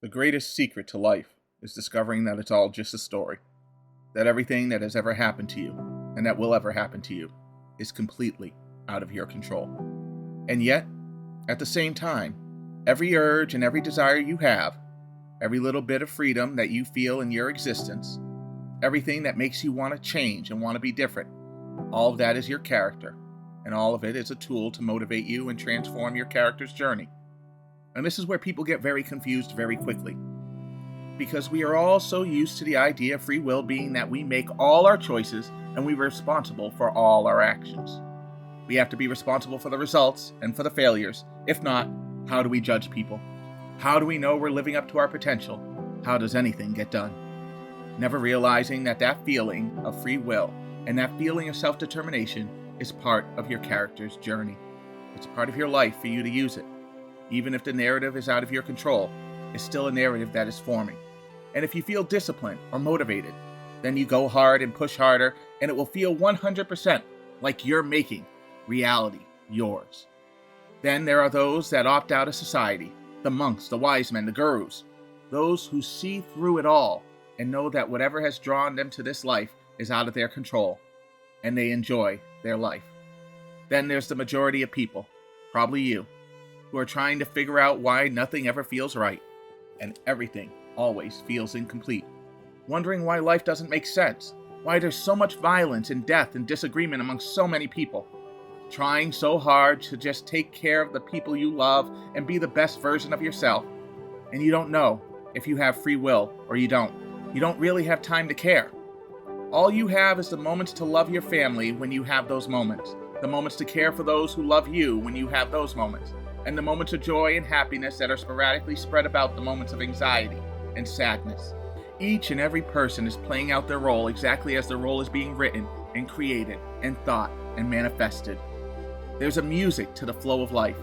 The greatest secret to life is discovering that it's all just a story, that everything that has ever happened to you and that will ever happen to you is completely out of your control. And yet, at the same time, every urge and every desire you have, every little bit of freedom that you feel in your existence, everything that makes you want to change and want to be different, all of that is your character, and all of it is a tool to motivate you and transform your character's journey. And this is where people get very confused very quickly, because we are all so used to the idea of free will being that we make all our choices and we're responsible for all our actions. We have to be responsible for the results and for the failures. If not, how do we judge people? How do we know we're living up to our potential? How does anything get done? Never realizing that that feeling of free will and that feeling of self-determination is part of your character's journey. It's part of your life for you to use it. Even if the narrative is out of your control, it's still a narrative that is forming. And if you feel disciplined or motivated, then you go hard and push harder, and it will feel 100% like you're making reality yours. Then there are those that opt out of society, the monks, the wise men, the gurus, those who see through it all and know that whatever has drawn them to this life is out of their control, and they enjoy their life. Then there's the majority of people, probably you, who are trying to figure out why nothing ever feels right, and everything always feels incomplete, wondering why life doesn't make sense, why there's so much violence and death and disagreement among so many people, trying so hard to just take care of the people you love and be the best version of yourself, and you don't know if you have free will or you don't. You don't really have time to care. All you have is the moments to love your family when you have those moments, the moments to care for those who love you when you have those moments, and the moments of joy and happiness that are sporadically spread about the moments of anxiety and sadness. Each and every person is playing out their role exactly as their role is being written and created and thought and manifested. There's a music to the flow of life,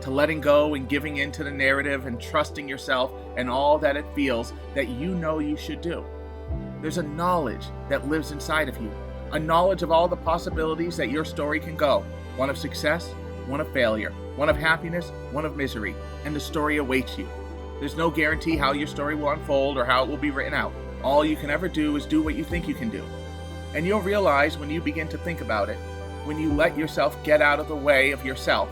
to letting go and giving in to the narrative and trusting yourself and all that it feels that you know you should do. There's a knowledge that lives inside of you, a knowledge of all the possibilities that your story can go, one of success, one of failure, one of happiness, one of misery, and the story awaits you. There's no guarantee how your story will unfold or how it will be written out. All you can ever do is do what you think you can do. And you'll realize when you begin to think about it, when you let yourself get out of the way of yourself,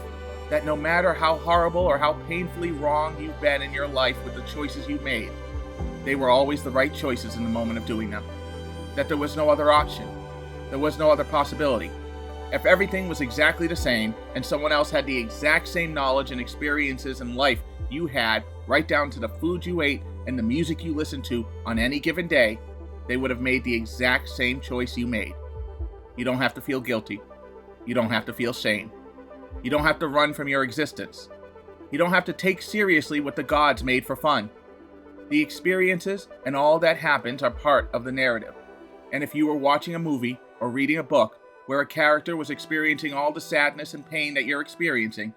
that no matter how horrible or how painfully wrong you've been in your life with the choices you made, they were always the right choices in the moment of doing them. That there was no other option. There was no other possibility. If everything was exactly the same and someone else had the exact same knowledge and experiences in life you had, right down to the food you ate and the music you listened to on any given day, they would have made the exact same choice you made. You don't have to feel guilty. You don't have to feel shame. You don't have to run from your existence. You don't have to take seriously what the gods made for fun. The experiences and all that happens are part of the narrative. And if you were watching a movie or reading a book where a character was experiencing all the sadness and pain that you're experiencing,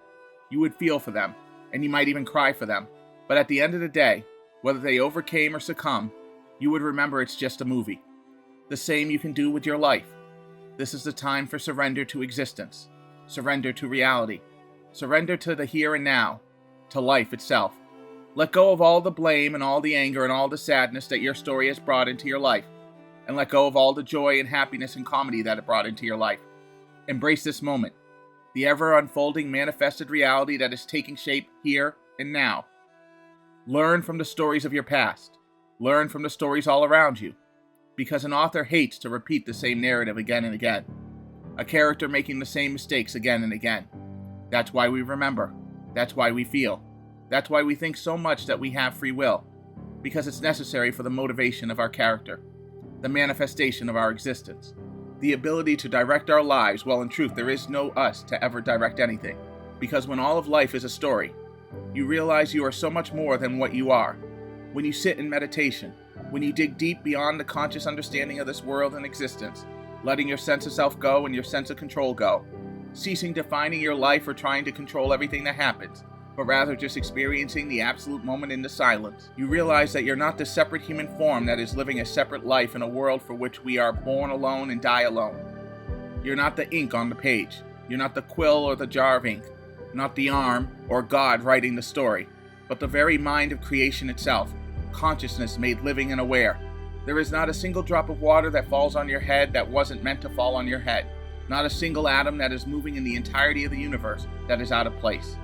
you would feel for them, and you might even cry for them. But at the end of the day, whether they overcame or succumbed, you would remember it's just a movie. The same you can do with your life. This is the time for surrender to existence, surrender to reality, surrender to the here and now, to life itself. Let go of all the blame and all the anger and all the sadness that your story has brought into your life, and let go of all the joy and happiness and comedy that it brought into your life. Embrace this moment, the ever-unfolding manifested reality that is taking shape here and now. Learn from the stories of your past. Learn from the stories all around you, because an author hates to repeat the same narrative again and again, a character making the same mistakes again and again. That's why we remember. That's why we feel. That's why we think so much that we have free will, because it's necessary for the motivation of our character, the manifestation of our existence, the ability to direct our lives. Well, in truth, there is no us to ever direct anything, because when all of life is a story, you realize you are so much more than what you are. When you sit in meditation, when you dig deep beyond the conscious understanding of this world and existence, letting your sense of self go and your sense of control go, ceasing defining your life or trying to control everything that happens, but rather just experiencing the absolute moment in the silence, you realize that you're not this separate human form that is living a separate life in a world for which we are born alone and die alone. You're not the ink on the page. You're not the quill or the jar of ink, not the arm or God writing the story. but the very mind of creation itself, consciousness made living and aware. There is not a single drop of water that falls on your head that wasn't meant to fall on your head. Not a single atom that is moving in the entirety of the universe that is out of place.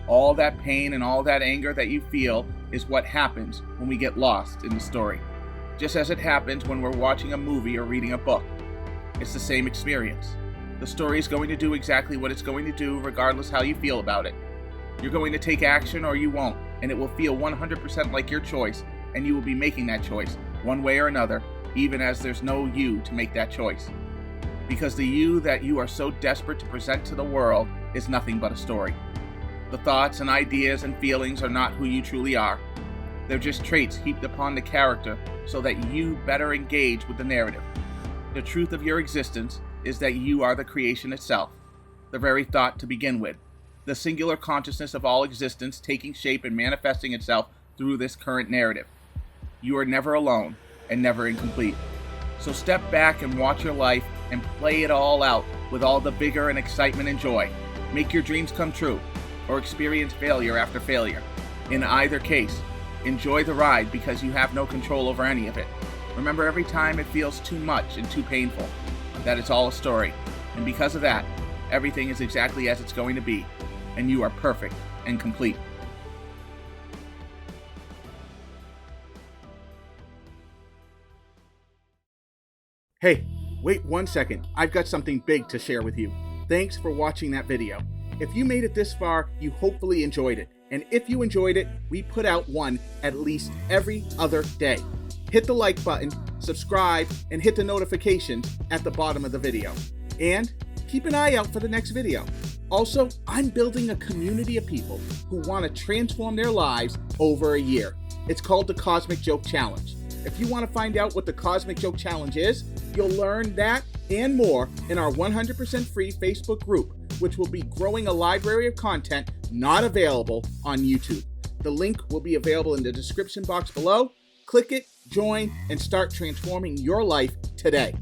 All that pain and all that anger that you feel is what happens when we get lost in the story. Just as it happens when we're watching a movie or reading a book. It's the same experience. The story is going to do exactly what it's going to do regardless how you feel about it. You're going to take action or you won't, and it will feel 100% like your choice, and you will be making that choice, one way or another, even as there's no you to make that choice. Because the you that you are so desperate to present to the world is nothing but a story. The thoughts and ideas and feelings are not who you truly are. They're just traits heaped upon the character so that you better engage with the narrative. The truth of your existence is that you are the creation itself, the very thought to begin with, the singular consciousness of all existence taking shape and manifesting itself through this current narrative. You are never alone and never incomplete. So step back and watch your life and play it all out with all the vigor and excitement and joy. Make your dreams come true or experience failure after failure. In either case, enjoy the ride because you have no control over any of it. Remember, every time it feels too much and too painful, that it's all a story. And because of that, everything is exactly as it's going to be, and you are perfect and complete. Hey, wait 1 second. I've got something big to share with you. Thanks for watching that video. If you made it this far, you hopefully enjoyed it. And if you enjoyed it, we put out one at least every other day. Hit the like button, subscribe, and hit the notifications at the bottom of the video. And keep an eye out for the next video. Also, I'm building a community of people who want to transform their lives over a year. It's called the Cosmic Joke Challenge. If you want to find out what the Cosmic Joke Challenge is, you'll learn that and more in our 100% free Facebook group, which will be growing a library of content not available on YouTube. The link will be available in the description box below. Click it, join, and start transforming your life today.